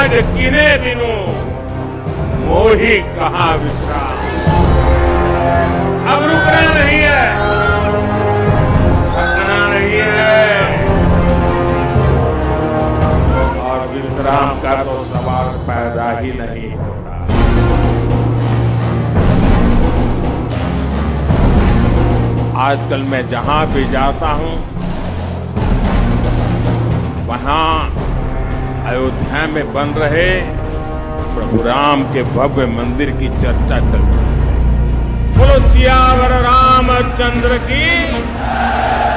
आज किने बिनु मोही कहाँ विश्राम। अब रुकना नहीं है, थकना नहीं है, और विश्राम का तो सवाल पैदा ही नहीं होता। आजकल मैं जहां भी जाता हूं, वहां अयोध्या में बन रहे प्रभु राम के भव्य मंदिर की चर्चा चलती है। बोलो सियावर रामचंद्र की,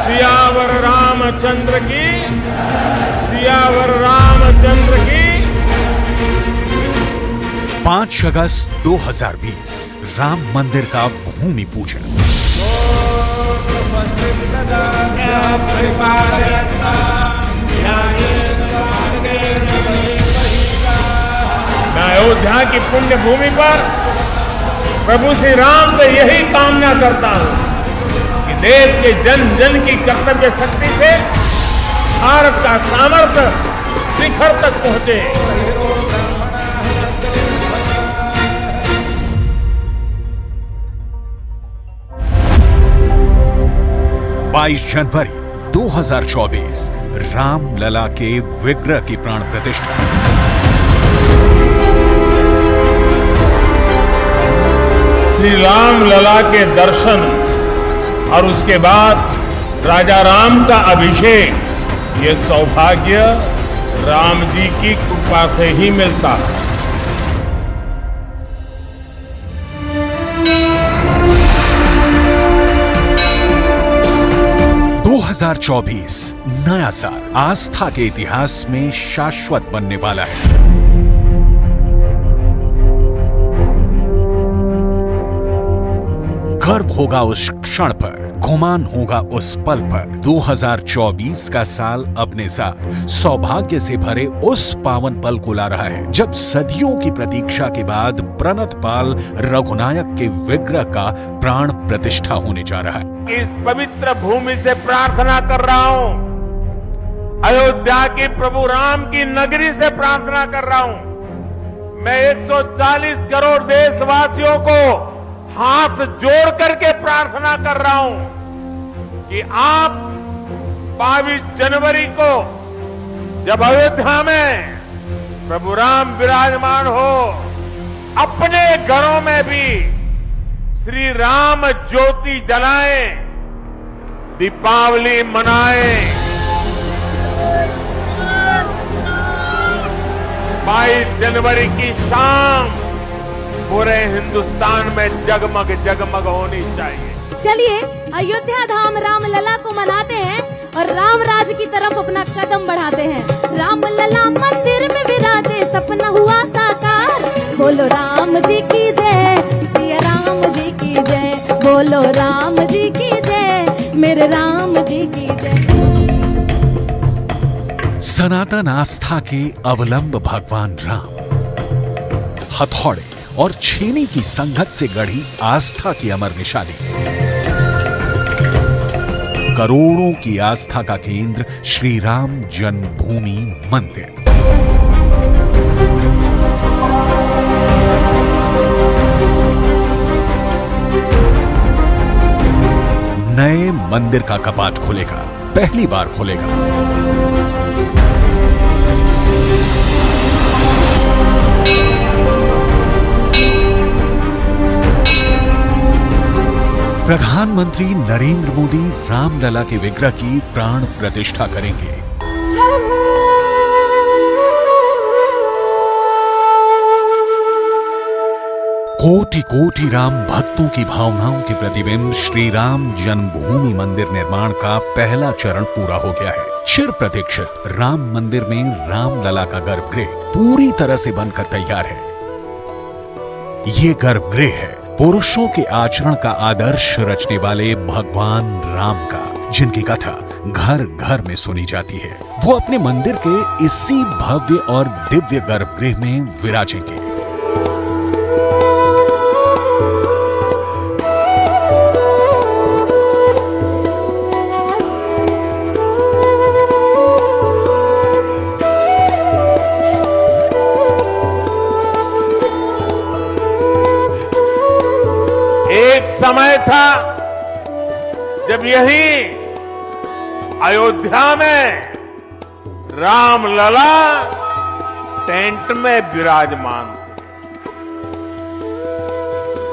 सियावर रामचंद्र की, सियावर रामचंद्र की। 5 अगस्त 2020 राम मंदिर का भूमि पूजन। मैं अयोध्या की पुण्य भूमि पर प्रभु श्री राम से यही कामना करता हूं कि देश के जन जन की कर्तव्य शक्ति से भारत का सामर्थ्य शिखर तक पहुंचे। 22 जनवरी 2024 राम लला के विग्रह की प्राण प्रतिष्ठा। श्री राम लला के दर्शन और उसके बाद राजा राम का अभिषेक, ये सौभाग्य राम जी की कृपा से ही मिलता है। 2024 नया साल आस्था के इतिहास में शाश्वत बनने वाला है। गर्व होगा उस क्षण पर, गुमान होगा उस पल पर। 2024 का साल अपने साथ सौभाग्य से भरे उस पावन पल को ला रहा है जब सदियों की प्रतीक्षा के बाद प्रणत पाल रघुनायक के विग्रह का प्राण प्रतिष्ठा होने जा रहा है। इस पवित्र भूमि से प्रार्थना कर रहा हूं, अयोध्या की प्रभु राम की नगरी से प्रार्थना कर रहा हूं। मैं 140 करोड़ देशवासियों को हाथ जोड़ करके प्रार्थना कर रहा हूं कि आप 22 जनवरी को जब अयोध्या में प्रभु राम विराजमान हो, अपने घरों में भी श्री राम ज्योति जलाएं, दीपावली मनाएं। 22 जनवरी की शाम पूरे हिंदुस्तान में जगमग जगमग होनी चाहिए। चलिए अयोध्या धाम राम लला को मनाते हैं और राम राज की तरफ अपना कदम बढ़ाते हैं। राम लला मंदिर में विराजे, सपना हुआ साकार। बोलो राम जी की जय, सिया राम जी की जय। बोलो राम जी की जय, मेरे राम जी की जय। सनातन आस्था के अवलंब भगवान राम हथौड़े और छेनी की संगत से गढ़ी आस्था की अमर निशानी। करोड़ों की आस्था का केंद्र श्री राम जन्मभूमि मंदिर। नए मंदिर का कपाट खुलेगा, पहली बार खुलेगा। प्रधानमंत्री नरेंद्र मोदी रामलला के विग्रह की प्राण प्रतिष्ठा करेंगे। कोटि कोटि राम भक्तों की भावनाओं के प्रतिबिंब श्री राम जन्मभूमि मंदिर निर्माण का पहला चरण पूरा हो गया है। चिर प्रतीक्षित राम मंदिर में रामलला का गर्भगृह पूरी तरह से बनकर तैयार है। ये गर्भगृह है पुरुषों के आचरण का आदर्श रचने वाले भगवान राम का, जिनकी कथा घर घर में सुनी जाती है। वो अपने मंदिर के इसी भव्य और दिव्य गर्भगृह में विराजेंगे। था जब यही अयोध्या में रामलला टेंट में विराजमान थे।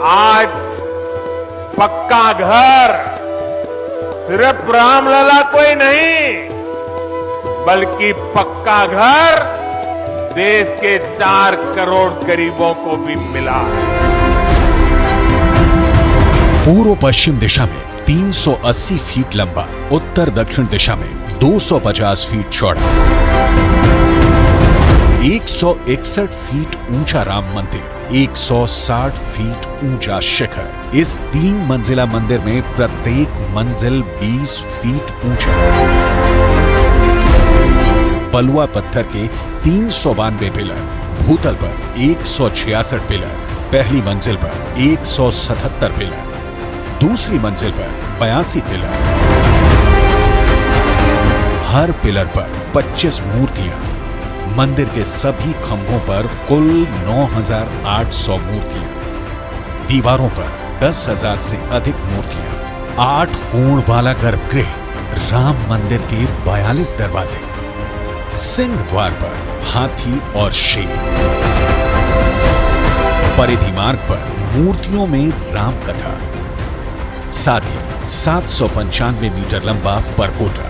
आज पक्का घर सिर्फ रामलला कोई नहीं, बल्कि पक्का घर देश के 4 करोड़ गरीबों को भी मिला है। पूर्व पश्चिम दिशा में 380 फीट लंबा, उत्तर दक्षिण दिशा में 250 फीट चौड़ा, 161 फीट ऊंचा राम मंदिर, 160 फीट ऊंचा शिखर। इस 3 मंजिला मंदिर में प्रत्येक मंजिल 20 फीट ऊंचा। बलुआ पत्थर के 392 पिलर, भूतल पर 166 पिलर, पहली मंजिल पर 177 पिलर, दूसरी मंजिल पर 82 पिलर, हर पिलर पर 25 मूर्तियां। मंदिर के सभी खंभों पर कुल 9,800 मूर्तियां, दीवारों पर 10,000 से अधिक मूर्तियां, 8 कोण वाला गर्भगृह, राम मंदिर के 42 दरवाजे, सिंह द्वार पर हाथी और शेर, परिधि मार्ग पर मूर्तियों में राम कथा, साथ ही 795 मीटर लंबा परकोटा।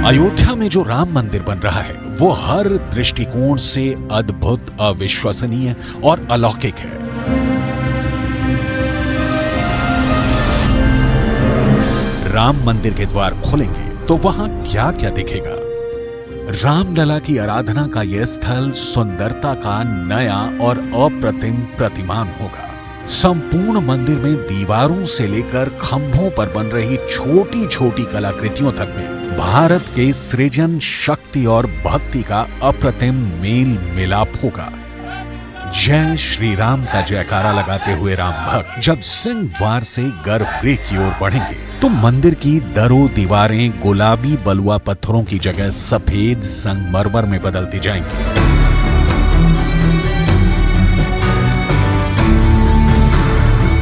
अयोध्या में जो राम मंदिर बन रहा है वो हर दृष्टिकोण से अद्भुत, अविश्वसनीय और अलौकिक है। राम मंदिर के द्वार खुलेंगे तो वहां क्या क्या दिखेगा? रामलला की आराधना का यह स्थल सुंदरता का नया और अप्रतिम प्रतिमान होगा। संपूर्ण मंदिर में दीवारों से लेकर खंभों पर बन रही छोटी छोटी कलाकृतियों तक में भारत के सृजन शक्ति और भक्ति का अप्रतिम मेल मिलाप होगा। जय श्री राम का जयकारा लगाते हुए राम भक्त जब सिंह द्वार से गर्भगृह की ओर बढ़ेंगे तो मंदिर की दरों दीवारें गुलाबी बलुआ पत्थरों की जगह सफेद संगमरमर में बदलती जाएंगी।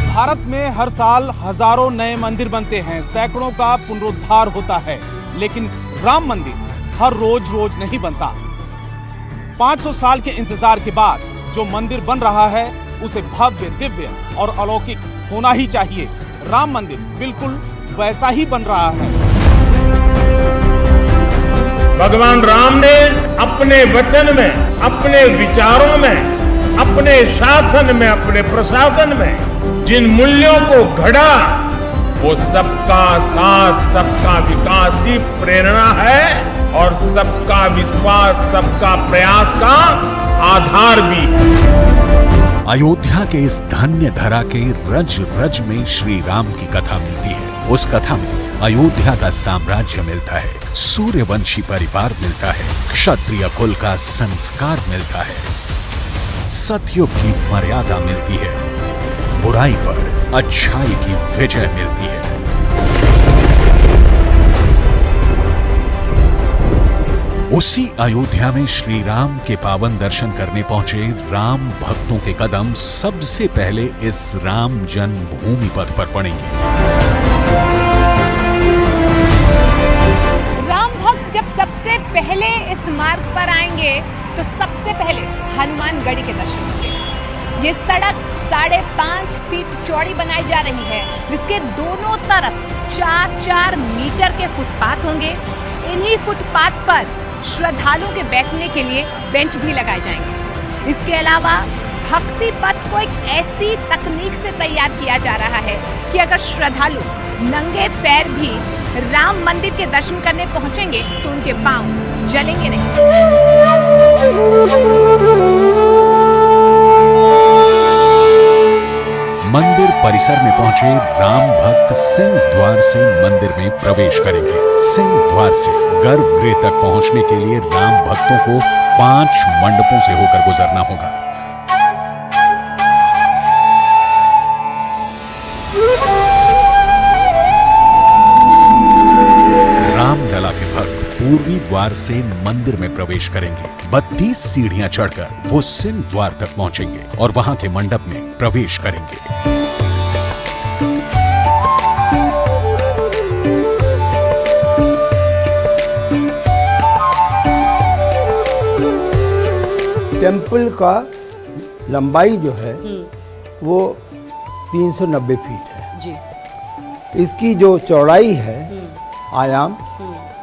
भारत में हर साल हजारों नए मंदिर बनते हैं, सैकड़ों का पुनरुद्धार होता है, लेकिन राम मंदिर हर रोज नहीं बनता। 500 साल के इंतजार के बाद जो मंदिर बन रहा है उसे भव्य, दिव्य और अलौकिक होना ही चाहिए। राम मंदिर बिल्कुल वैसा ही बन रहा है। भगवान राम ने अपने वचन में, अपने विचारों में, अपने शासन में, अपने प्रशासन में जिन मूल्यों को घड़ा वो सबका साथ, सबका विकास की प्रेरणा है और सबका विश्वास, सबका प्रयास का आधार भी है। अयोध्या के इस धन्य धरा के रज रज में श्री राम की कथा मिलती है। उस कथा में अयोध्या का साम्राज्य मिलता है, सूर्यवंशी परिवार मिलता है, क्षत्रिय कुल का संस्कार मिलता है, सतयुग की मर्यादा मिलती है, बुराई पर अच्छाई की विजय मिलती है। उसी अयोध्या में श्री राम के पावन दर्शन करने पहुंचे राम भक्तों के कदम सबसे पहले इस राम जन्मभूमि पथ पर पड़ेंगे। राम भक्त जब सबसे पहले इस मार्ग पर आएंगे तो सबसे पहले हनुमानगढ़ी के दर्शन होंगे। ये सड़क 5.5 फीट चौड़ी बनाई जा रही है, जिसके दोनों तरफ 4-4 मीटर के फुटपाथ होंगे। इन्हीं फुटपाथ पर श्रद्धालुओं के बैठने के लिए बेंच भी लगाए जाएंगे। इसके अलावा भक्ति पथ को एक ऐसी तकनीक से तैयार किया जा रहा है कि अगर श्रद्धालु नंगे पैर भी राम मंदिर के दर्शन करने पहुंचेंगे तो उनके पांव जलेंगे नहीं। मंदिर परिसर में पहुंचे राम भक्त सिंह द्वार से मंदिर में प्रवेश करेंगे। सिंह द्वार से गर्भगृह तक पहुंचने के लिए राम भक्तों को 5 मंडपों से होकर गुजरना होगा। रामलला के भक्त पूर्वी द्वार से मंदिर में प्रवेश करेंगे। 32 सीढ़ियां चढ़कर वो सिंह द्वार तक पहुंचेंगे और वहां के मंडप में प्रवेश करेंगे। टेम्पल का लंबाई जो है वो 390 फीट है जी। इसकी जो चौड़ाई है आयाम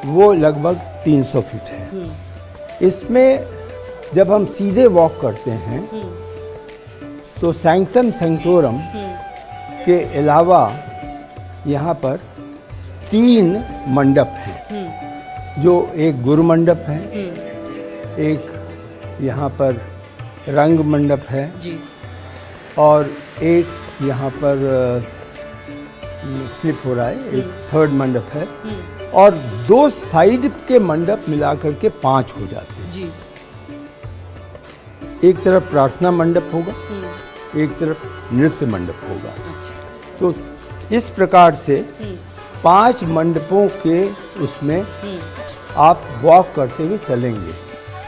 वो लगभग 300 फीट है। इसमें जब हम सीधे वॉक करते हैं तो सैंक्टम सैंक्टोरम के अलावा यहाँ पर 3 मंडप हैं, जो एक गुरु मंडप है, एक यहाँ पर रंग मंडप है जी, और एक यहाँ पर स्लिप हो रहा है, एक थर्ड मंडप है, और 2 साइड के मंडप मिलाकर के 5 हो जाते हैं जी। एक तरफ प्रार्थना मंडप होगा, एक तरफ नृत्य मंडप होगा। तो इस प्रकार से 5 मंडपों के उसमें आप वॉक करते हुए चलेंगे।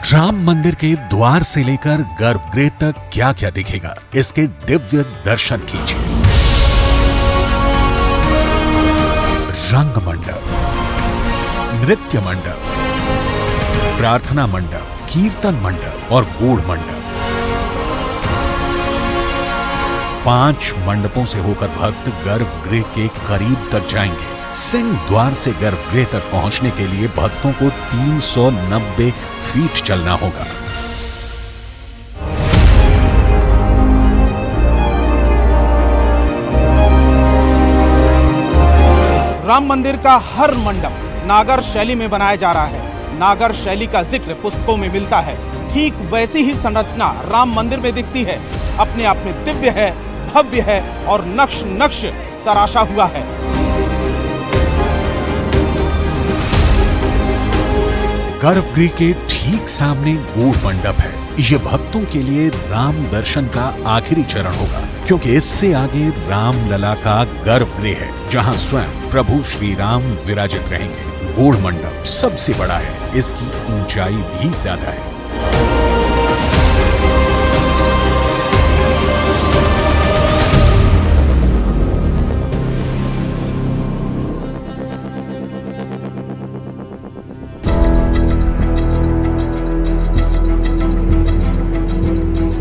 राम मंदिर के द्वार से लेकर गर्भगृह तक क्या क्या दिखेगा, इसके दिव्य दर्शन कीजिए। रंग मंडप, नृत्य मंडप, प्रार्थना मंडप, कीर्तन मंडप और गूढ़ मंडप। 5 मंडपों से होकर भक्त गर्भगृह के करीब तक जाएंगे। सिंह द्वार से गर्भगृह तक पहुंचने के लिए भक्तों को 390 फीट चलना होगा। राम मंदिर का हर मंडप नागर शैली में बनाया जा रहा है। नागर शैली का जिक्र पुस्तकों में मिलता है। ठीक वैसी ही संरचना राम मंदिर में दिखती है। अपने आप में दिव्य है, भव्य है और नक्श नक्श तराशा हुआ है। गर्भगृह के ठीक सामने गूढ़ मंडप है। ये भक्तों के लिए राम दर्शन का आखिरी चरण होगा, क्योंकि इससे आगे राम लला का गर्भगृह है, जहां स्वयं प्रभु श्री राम विराजित रहेंगे। गूढ़ मंडप सबसे बड़ा है, इसकी ऊंचाई भी ज्यादा है।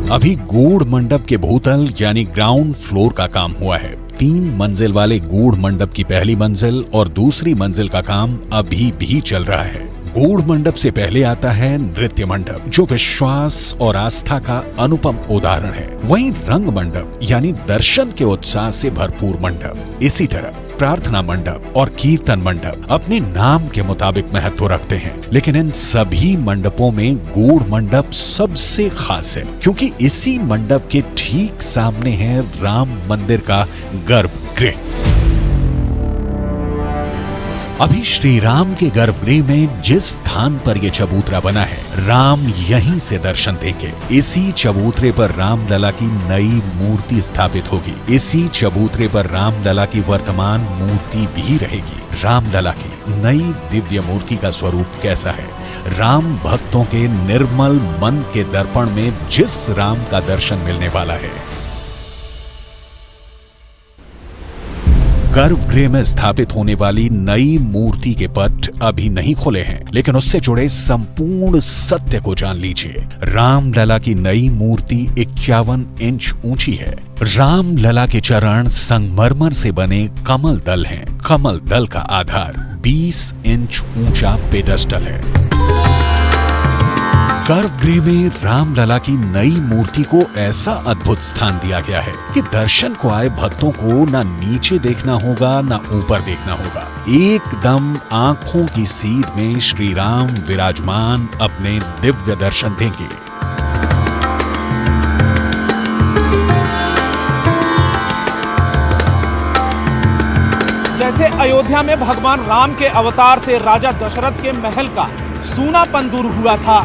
अभी गूढ़ मंडप के भूतल यानी ग्राउंड फ्लोर का काम हुआ है। 3 मंजिल वाले गूढ़ मंडप की पहली मंजिल और दूसरी मंजिल का काम अभी भी चल रहा है। गूढ़ मंडप से पहले आता है नृत्य मंडप, जो विश्वास और आस्था का अनुपम उदाहरण है। वहीं रंग मंडप यानी दर्शन के उत्साह से भरपूर मंडप। इसी तरह प्रार्थना मंडप और कीर्तन मंडप अपने नाम के मुताबिक महत्व रखते हैं, लेकिन इन सभी मंडपों में गूढ़ मंडप सबसे खास है, क्योंकि इसी मंडप के ठीक सामने है राम मंदिर का गर्भगृह। अभी श्री राम के गर्भगृह में जिस स्थान पर यह चबूतरा बना है, राम यहीं से दर्शन देंगे। इसी चबूतरे पर राम लला की नई मूर्ति स्थापित होगी। इसी चबूतरे पर राम लला की वर्तमान मूर्ति भी रहेगी। राम लला की नई दिव्य मूर्ति का स्वरूप कैसा है? राम भक्तों के निर्मल मन के दर्पण में जिस राम का दर्शन मिलने वाला है। गर्भगृह में स्थापित होने वाली नई मूर्ति के पट अभी नहीं खुले हैं, लेकिन उससे जुड़े संपूर्ण सत्य को जान लीजिए। राम लला की नई मूर्ति 51 इंच ऊंची है। राम लला के चरण संगमरमर से बने कमल दल हैं। कमल दल का आधार 20 इंच ऊंचा पेडस्टल है। गर्भगृह में राम लला की नई मूर्ति को ऐसा अद्भुत स्थान दिया गया है कि दर्शन को आए भक्तों को ना नीचे देखना होगा ना ऊपर देखना होगा। एकदम आंखों की सीध में श्री राम विराजमान अपने दिव्य दर्शन देंगे। जैसे अयोध्या में भगवान राम के अवतार से राजा दशरथ के महल का सूनापन दूर हुआ था,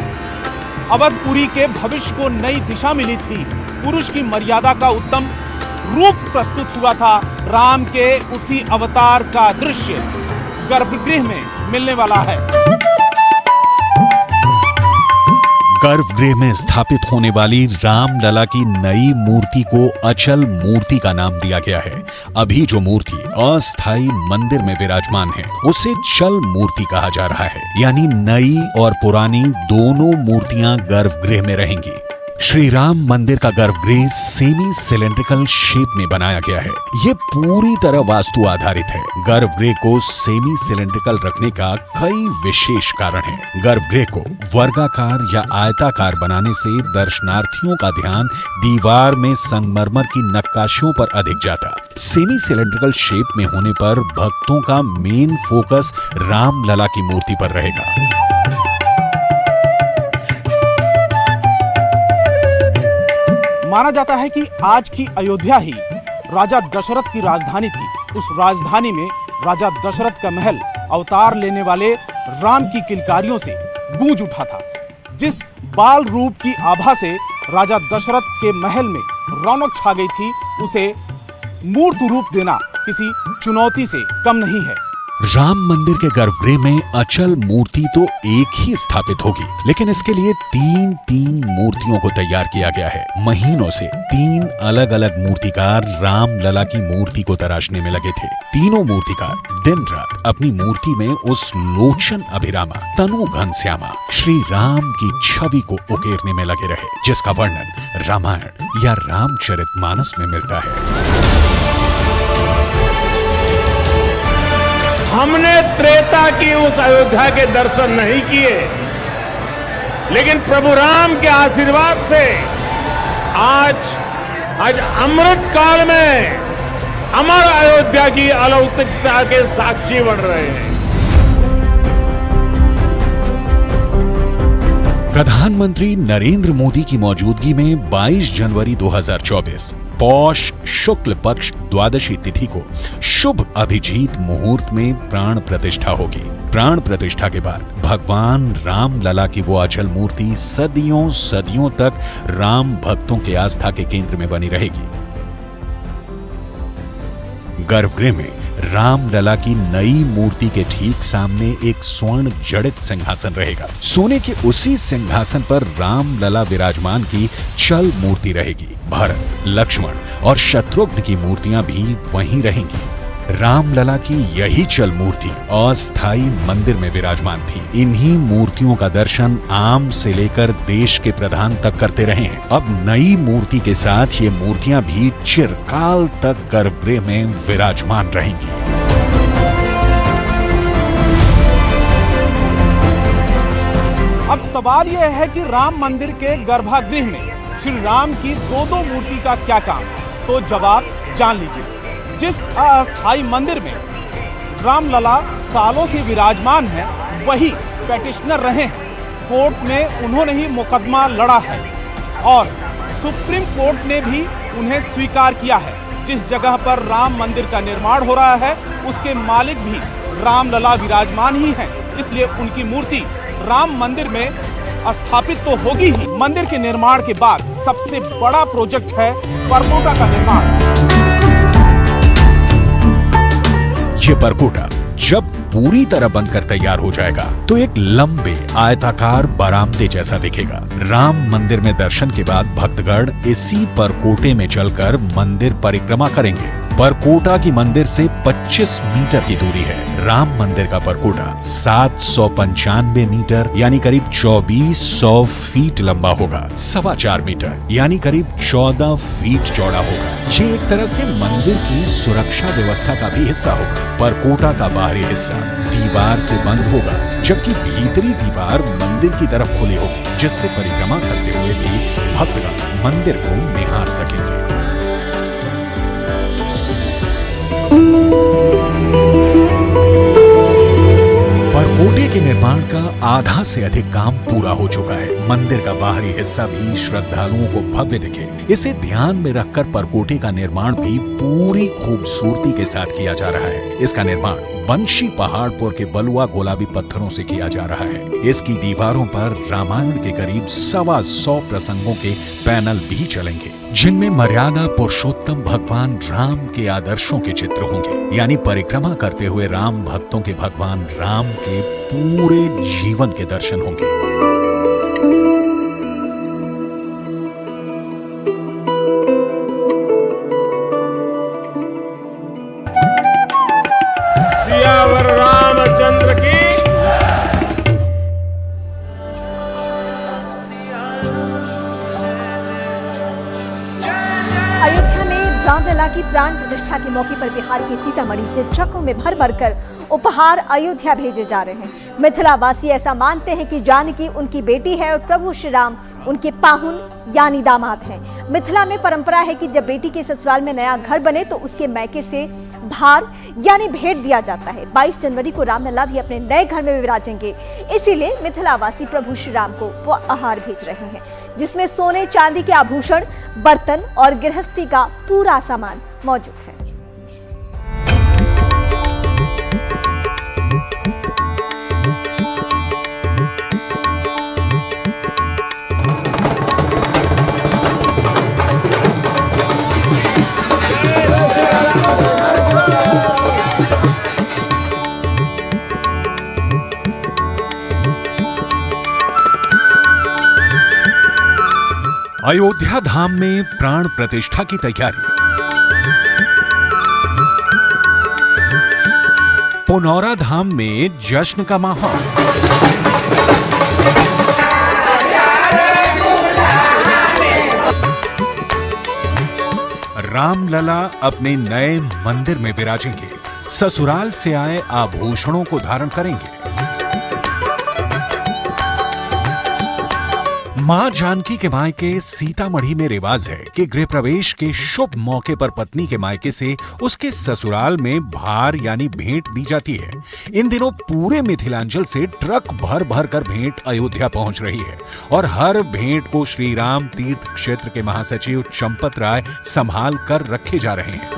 अवधपुरी के भविष्य को नई दिशा मिली थी, पुरुष की मर्यादा का उत्तम रूप प्रस्तुत हुआ था, राम के उसी अवतार का दृश्य गर्भगृह में मिलने वाला है। गर्भगृह में स्थापित होने वाली रामलला की नई मूर्ति को अचल मूर्ति का नाम दिया गया है। अभी जो मूर्ति अस्थायी मंदिर में विराजमान है उसे चल मूर्ति कहा जा रहा है, यानी नई और पुरानी दोनों मूर्तियां गर्भगृह में रहेंगी। श्री राम मंदिर का गर्भगृह सेमी सिलेंड्रिकल शेप में बनाया गया है। ये पूरी तरह वास्तु आधारित है। गर्भगृह को सेमी सिलेंड्रिकल रखने का कई विशेष कारण हैं। गर्भगृह को वर्गाकार या आयताकार बनाने से दर्शनार्थियों का ध्यान दीवार में संगमरमर की नक्काशियों पर अधिक जाता। सेमी सिलेंड्रिकल शेप में होने पर भक्तों का मेन फोकस रामलला की मूर्ति पर रहेगा। माना जाता है कि आज की अयोध्या ही राजा दशरथ की राजधानी थी। उस राजधानी में राजा दशरथ का महल अवतार लेने वाले राम की किलकारियों से गूंज उठा था। जिस बाल रूप की आभा से राजा दशरथ के महल में रौनक छा गई थी, उसे मूर्त रूप देना किसी चुनौती से कम नहीं है। राम मंदिर के गर्भगृह में अचल मूर्ति तो एक ही स्थापित होगी, लेकिन इसके लिए तीन मूर्तियों को तैयार किया गया है। महीनों से 3 अलग अलग मूर्तिकार रामलला की मूर्ति को तराशने में लगे थे। तीनों मूर्तिकार दिन रात अपनी मूर्ति में उस लोचन अभिरामा, तनु घनश्यामा श्री राम की छवि को उकेरने में लगे रहे, जिसका वर्णन रामायण या रामचरितमानस में मिलता है। हमने त्रेता की उस अयोध्या के दर्शन नहीं किए, लेकिन प्रभु राम के आशीर्वाद से आज अमृत काल में अमर अयोध्या की अलौकिकता के साक्षी बन रहे हैं। प्रधानमंत्री नरेंद्र मोदी की मौजूदगी में 22 जनवरी 2024 पौष शुक्ल पक्ष द्वादशी तिथि को शुभ अभिजीत मुहूर्त में प्राण प्रतिष्ठा होगी। प्राण प्रतिष्ठा के बाद भगवान रामलला की वो अचल मूर्ति सदियों सदियों तक राम भक्तों के आस्था के केंद्र में बनी रहेगी। गर्भगृह में रामलला की नई मूर्ति के ठीक सामने एक स्वर्ण जड़ित सिंहासन रहेगा। सोने के उसी सिंहासन पर रामलला विराजमान की चल मूर्ति रहेगी। भरत, लक्ष्मण और शत्रुघ्न की मूर्तियां भी वहीं रहेंगी। रामलला की यही चल मूर्ति अस्थायी मंदिर में विराजमान थी। इन्हीं मूर्तियों का दर्शन आम से लेकर देश के प्रधान तक करते रहे हैं। अब नई मूर्ति के साथ ये मूर्तियां भी चिरकाल तक गर्भगृह में विराजमान रहेंगी। अब सवाल यह है कि राम मंदिर के गर्भगृह में श्री राम की दो मूर्ति का क्या काम? तो जवाब जान लीजिए। जिस अस्थायी मंदिर में रामलला सालों से विराजमान है, वही पेटिशनर रहे हैं। कोर्ट में उन्होंने ही मुकदमा लड़ा है और सुप्रीम कोर्ट ने भी उन्हें स्वीकार किया है। जिस जगह पर राम मंदिर का निर्माण हो रहा है, उसके मालिक भी रामलला विराजमान ही हैं। इसलिए उनकी मूर्ति राम मंदिर में स्थापित तो होगी ही। मंदिर के निर्माण के बाद सबसे बड़ा प्रोजेक्ट है परकोटा का निर्माण। ये परकोटा जब पूरी तरह बनकर तैयार हो जाएगा तो एक लंबे आयताकार बरामदे जैसा दिखेगा। राम मंदिर में दर्शन के बाद भक्तगण इसी परकोटे में चलकर मंदिर परिक्रमा करेंगे। परकोटा की मंदिर से 25 मीटर की दूरी है। राम मंदिर का परकोटा 795 मीटर यानी करीब 2400 फीट लंबा होगा। 4.25 मीटर यानी करीब 14 फीट चौड़ा होगा। ये एक तरह से मंदिर की सुरक्षा व्यवस्था का भी हिस्सा होगा। परकोटा का बाहरी हिस्सा दीवार से बंद होगा, जबकि भीतरी दीवार मंदिर की तरफ खुली होगी, जिससे परिक्रमा करते हुए भी भक्तगण मंदिर को निहार सकेंगे। परकोटे के निर्माण का आधा से अधिक काम पूरा हो चुका है। मंदिर का बाहरी हिस्सा भी श्रद्धालुओं को भव्य दिखे, इसे ध्यान में रखकर परकोटे का निर्माण भी पूरी खूबसूरती के साथ किया जा रहा है। इसका निर्माण बंशी पहाड़पुर के बलुआ गुलाबी पत्थरों से किया जा रहा है। इसकी दीवारों पर रामायण के करीब 125 प्रसंगों के पैनल भी चलेंगे, जिनमें मर्यादा पुरुषोत्तम भगवान राम के आदर्शों के चित्र होंगे। यानी परिक्रमा करते हुए राम भक्तों के भगवान राम के पूरे जीवन के दर्शन होंगे। रामलला की प्राण प्रतिष्ठा के मौके पर बिहार के सीतामढ़ी से ट्रकों में भर भर कर उपहार अयोध्या भेजे जा रहे हैं। मिथिला वासी ऐसा मानते हैं कि जानकी उनकी बेटी है और प्रभु श्री राम उनके पाहुन यानी दामाद हैं। मिथिला में परंपरा है कि जब बेटी के ससुराल में नया घर बने तो उसके मैके से भार यानी भेंट दिया जाता है। 22 जनवरी को रामलला भी अपने नए घर में विराजेंगे, इसीलिए मिथिला वासी प्रभु श्री राम को उपहार भेज रहे हैं, जिसमें सोने चांदी के आभूषण, बर्तन और गृहस्थी का पूरा सामान मौजूद है। अयोध्या धाम में प्राण प्रतिष्ठा की तैयारी। पुनौरा धाम में जश्न का माहौल। रामलला अपने नए मंदिर में विराजेंगे, ससुराल से आए आभूषणों को धारण करेंगे। मां जानकी के मायके सीतामढ़ी में रिवाज है कि गृह प्रवेश के शुभ मौके पर पत्नी के मायके से उसके ससुराल में भार यानी भेंट दी जाती है। इन दिनों पूरे मिथिलांचल से ट्रक भर भर कर भेंट अयोध्या पहुंच रही है और हर भेंट को श्री राम तीर्थ क्षेत्र के महासचिव चंपत राय संभाल कर रखे जा रहे हैं।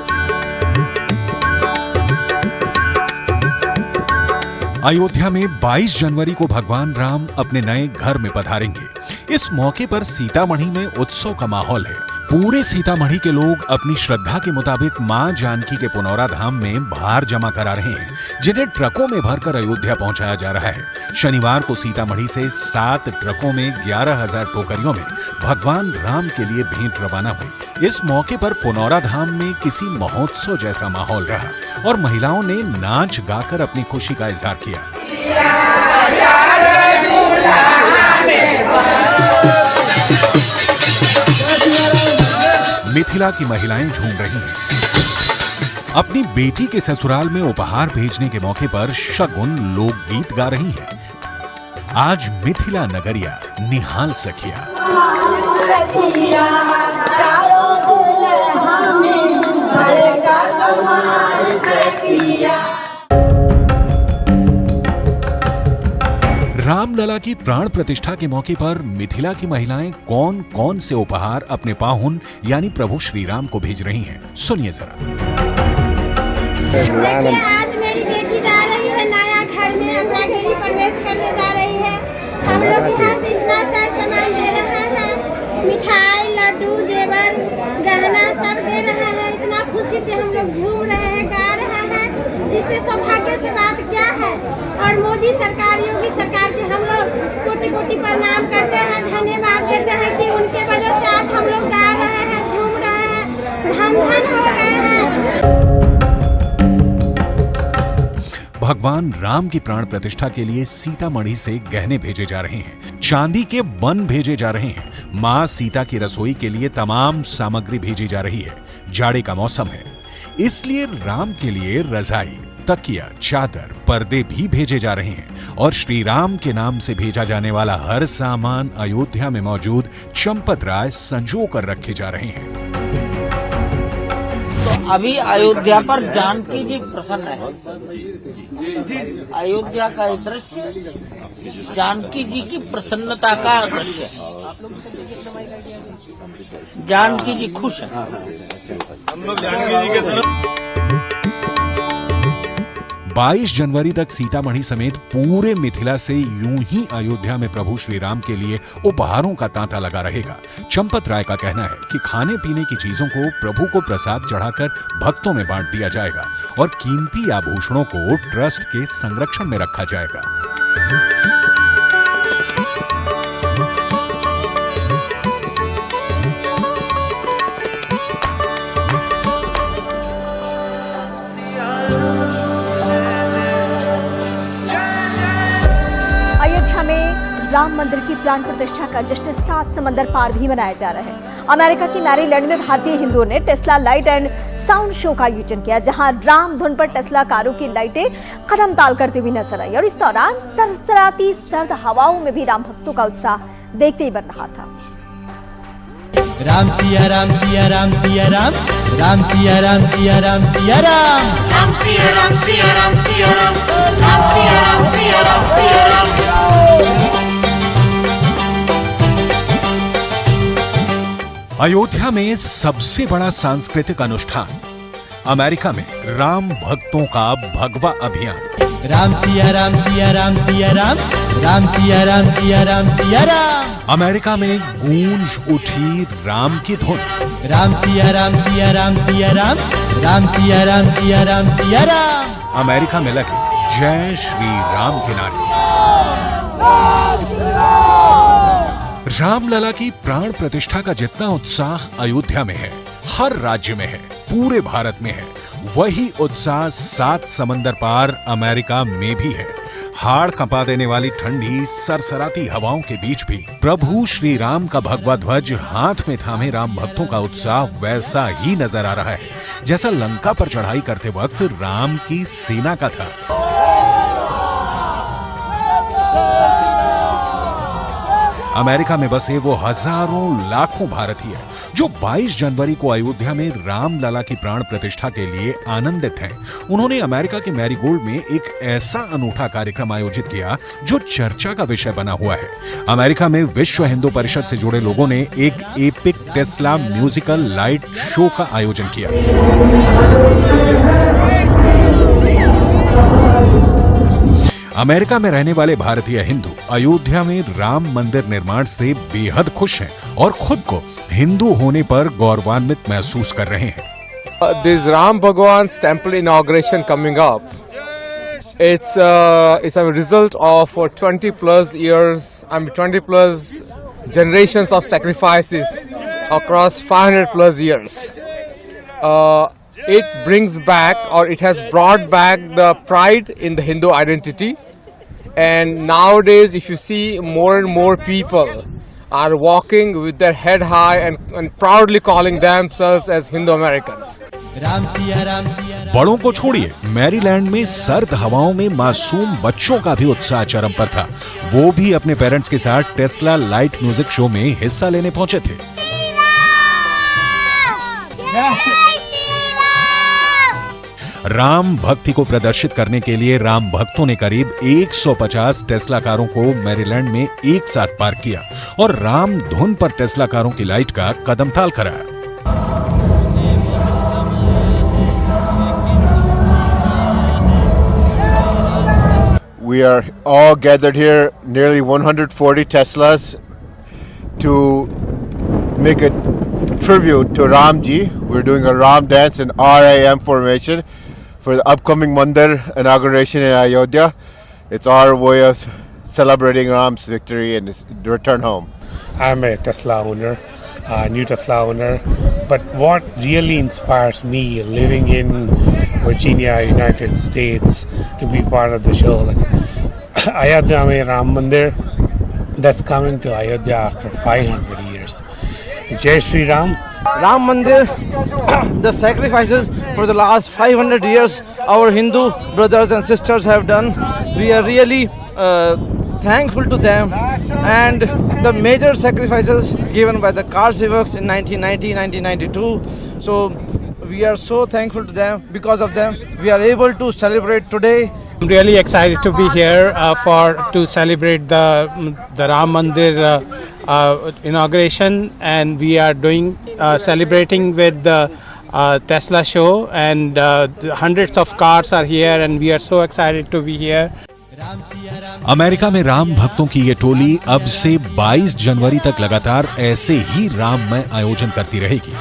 अयोध्या में 22 जनवरी को भगवान राम अपने नए घर में पधारेंगे। इस मौके पर सीतामढ़ी में उत्सव का माहौल है। पूरे सीतामढ़ी के लोग अपनी श्रद्धा के मुताबिक मां जानकी के पुनौरा धाम में भार जमा करा रहे हैं, जिन्हें ट्रकों में भरकर अयोध्या पहुंचाया जा रहा है। शनिवार को सीतामढ़ी से 7 ट्रकों में 11,000 टोकरियों में भगवान राम के लिए भेंट रवाना हुई। इस मौके पर पुनौरा धाम में किसी महोत्सव जैसा माहौल रहा और महिलाओं ने नाच गाकर अपनी खुशी का इजहार किया। मिथिला की महिलाएं झूम रही हैं। अपनी बेटी के ससुराल में उपहार भेजने के मौके पर शगुन लोकगीत गा रही हैं। आज मिथिला नगरिया निहाल सखिया। रामलला की प्राण प्रतिष्ठा के मौके पर मिथिला की महिलाएं कौन कौन से उपहार अपने पाहुन यानी प्रभु श्री राम को भेज रही हैं, सुनिए जरा। देखिए, आज मेरी बेटी जा रही है नया घर में, अपना गृह प्रवेश करने जा रही है। हम लोग यहाँ से इतना सारा सामान दे रहे हैं, मिठाई, लड्डू, जेवर, गहना सब दे रहे हैं। इतना खुशी से हम लोग झूम रहे हैं, गा रहे हैं। इससे सौभाग्य से बात क्या है। और मोदी सरकार, योगी सरकार के हम लोग कोटि कोटि प्रणाम करते हैं, धन्यवाद देते हैं कि उनके वजह से आज हम लोग गा रहे हैं, झूम रहे हैं, धन धन हो गए हैं। भगवान राम की प्राण प्रतिष्ठा के लिए सीतामढ़ी से गहने भेजे जा रहे हैं, चांदी के बन भेजे जा रहे हैं। मां सीता की रसोई के लिए तमाम सामग्री भेजी जा रही है। जाड़े का मौसम है, इसलिए राम के लिए रजाई, तकिया, चादर, पर्दे भी भेजे जा रहे हैं और श्री राम के नाम से भेजा जाने वाला हर सामान अयोध्या में मौजूद चंपत राय संजो कर रखे जा रहे हैं। तो अभी अयोध्या पर जानकी जी प्रसन्न है। अयोध्या का ये दृश्य जानकी जी की प्रसन्नता का दृश्य है। जानकी जी खुश है। हम लोग जानकी जी के तरफ 22 जनवरी तक सीतामढ़ी समेत पूरे मिथिला से यूं ही अयोध्या में प्रभु श्री राम के लिए उपहारों का तांता लगा रहेगा। चंपत राय का कहना है कि खाने पीने की चीजों को प्रभु को प्रसाद चढ़ाकर भक्तों में बांट दिया जाएगा और कीमती आभूषणों को ट्रस्ट के संरक्षण में रखा जाएगा। राम मंदिर की प्राण प्रतिष्ठा का जश्न 7 समंदर पार भी मनाया जा रहा है। अमेरिका की मैरीलैंड में भारतीय हिंदुओं ने Tesla light and sound show का आयोजन किया, जहां राम धुन पर टेस्ला कारों की लाइटें कदम ताल करती हुई नजर आई और इस दौरान सरसराती सर्द हवाओं में भी राम भक्तों का उत्साह देखते ही बन रहा था। राम सिया राम सिया राम सिया राम, राम सिया राम सिया राम सिया राम, राम सिया राम सिया राम सिया राम, राम सिया राम सिया राम सिया राम। अयोध्या में सबसे बड़ा सांस्कृतिक अनुष्ठान, अमेरिका में राम भक्तों का भगवा अभियान। राम सिया राम सिया राम सिया राम, राम सिया राम सिया राम सिया राम। अमेरिका में गूंज उठी राम की धुन। राम सिया राम सिया राम सिया राम, राम सिया राम सिया राम सिया राम। अमेरिका में लगे जय श्री राम के नारे। रामलला की प्राण प्रतिष्ठा का जितना उत्साह अयोध्या में है, हर राज्य में है, पूरे भारत में है, वही उत्साह 7 समंदर पार अमेरिका में भी है। हाड़ कंपा देने वाली ठंडी सरसराती हवाओं के बीच भी प्रभु श्री राम का भगवा ध्वज हाथ में थामे राम भक्तों का उत्साह वैसा ही नजर आ रहा है जैसा लंका पर चढ़ाई करते वक्त राम की सेना का था। अमेरिका में बसे वो हजारों लाखों भारतीय जो 22 जनवरी को अयोध्या में रामलला की प्राण प्रतिष्ठा के लिए आनंदित हैं। उन्होंने अमेरिका के मैरीगोल्ड में एक ऐसा अनूठा कार्यक्रम आयोजित किया जो चर्चा का विषय बना हुआ है। अमेरिका में विश्व हिंदू परिषद से जुड़े लोगों ने एक epic Tesla musical light show का आयोजन किया। अमेरिका में रहने वाले भारतीय हिंदू अयोध्या में राम मंदिर निर्माण से बेहद खुश हैं और खुद को हिंदू होने पर गौरवान्वित महसूस कर रहे हैं। This Ram Bhagwan's temple inauguration coming up, it's a result of 20 plus years, 20 plus generations of sacrifices across 500 plus years. It brings back, or it has brought back, the pride in the Hindu identity. And nowadays, if you see, more and more people are walking with their head high and proudly calling themselves as Hindu Americans. बड़ों को छोड़िए, Maryland में सर्द हवाओं में मासूम बच्चों का भी उत्साह चरम पर था। वो भी अपने पेरेंट्स के साथ टेस्ला लाइट म्यूजिक शो में हिस्सा लेने पहुंचे थे। राम भक्ति को प्रदर्शित करने के लिए राम भक्तों ने करीब 150 टेस्ला कारों को मैरीलैंड में एक साथ पार्क किया और राम धुन पर टेस्ला कारों की लाइट का कदमताल कराया। We are all gathered here, nearly 140 Teslas, to make a tribute to Ramji. We're doing a Ram dance in RAM formation for the upcoming Mandir inauguration in Ayodhya. It's our way of celebrating Ram's victory and his return home. I'm a Tesla owner, a new Tesla owner, but what really inspires me living in Virginia, United States, to be part of the show, Ayodhya mein Ram Mandir, that's coming to Ayodhya after 500 years. Jai Shri Ram. Ram Mandir, the sacrifices for the last 500 years our Hindu brothers and sisters have done, we are really thankful to them, and the major sacrifices given by the Kar Sevaks in 1990, 1992, so we are so thankful to them. Because of them we are able to celebrate today. I'm really excited to be here to celebrate the Ram Mandir inauguration, and we are doing celebrating with the Tesla show, and hundreds of cars are here, and we are so excited to be here. America में राम भक्तों की ये टोली अब से 22 जनवरी तक लगातार ऐसे ही राममय आयोजन करती रहेगी।